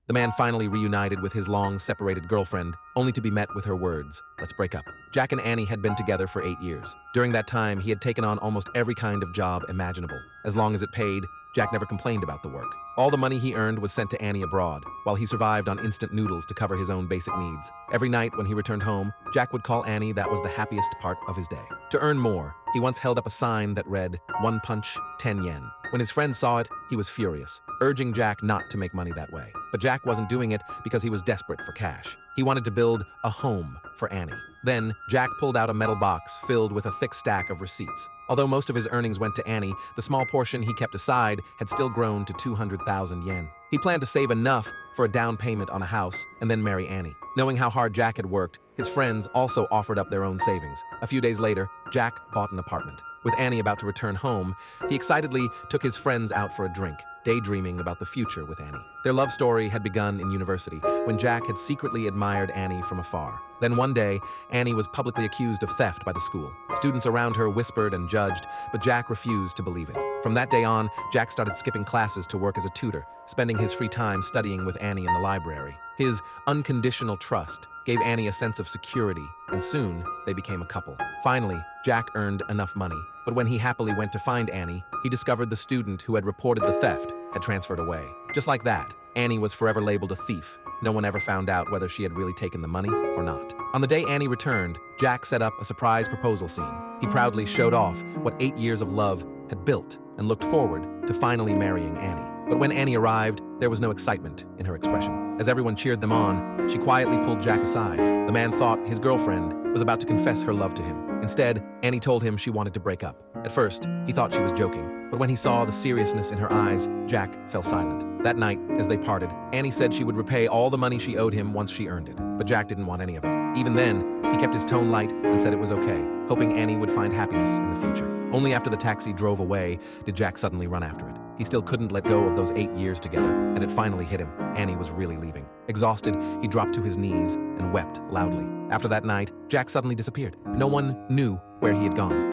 The man finally reunited with his long-separated girlfriend, only to be met with her words, "Let's break up." Jack and Annie had been together for 8 years. During that time, he had taken on almost every kind of job imaginable. As long as it paid, Jack never complained about the work. All the money he earned was sent to Annie abroad, while he survived on instant noodles to cover his own basic needs. Every night when he returned home, Jack would call Annie. That was the happiest part of his day. To earn more, he once held up a sign that read, "One punch, 10 yen." When his friend saw it, he was furious, urging Jack not to make money that way. But Jack wasn't doing it because he was desperate for cash. He wanted to build a home for Annie. Then, Jack pulled out a metal box filled with a thick stack of receipts. Although most of his earnings went to Annie, the small portion he kept aside had still grown to 200,000 yen. He planned to save enough for a down payment on a house and then marry Annie. Knowing how hard Jack had worked, his friends also offered up their own savings. A few days later, Jack bought an apartment. With Annie about to return home, he excitedly took his friends out for a drink, daydreaming about the future with Annie. Their love story had begun in university, when Jack had secretly admired Annie from afar. Then one day, Annie was publicly accused of theft by the school. Students around her whispered and judged, but Jack refused to believe it. From that day on, Jack started skipping classes to work as a tutor, spending his free time studying with Annie in the library. His unconditional trust gave Annie a sense of security, and soon they became a couple. Finally, Jack earned enough money, but when he happily went to find Annie, he discovered the student who had reported the theft had transferred away. Just like that, Annie was forever labeled a thief. No one ever found out whether she had really taken the money or not. On the day Annie returned, Jack set up a surprise proposal scene. He proudly showed off what 8 years of love had built and looked forward to finally marrying Annie. But when Annie arrived, there was no excitement in her expression. As everyone cheered them on, she quietly pulled Jack aside. The man thought his girlfriend was about to confess her love to him. Instead, Annie told him she wanted to break up. At first, he thought she was joking, but when he saw the seriousness in her eyes, Jack fell silent. That night, as they parted, Annie said she would repay all the money she owed him once she earned it. But Jack didn't want any of it. Even then, he kept his tone light and said it was okay, hoping Annie would find happiness in the future. Only after the taxi drove away did Jack suddenly run after it. He still couldn't let go of those 8 years together, and it finally hit him. Annie was really leaving. Exhausted, he dropped to his knees and wept loudly. After that night, Jack suddenly disappeared. No one knew where he had gone.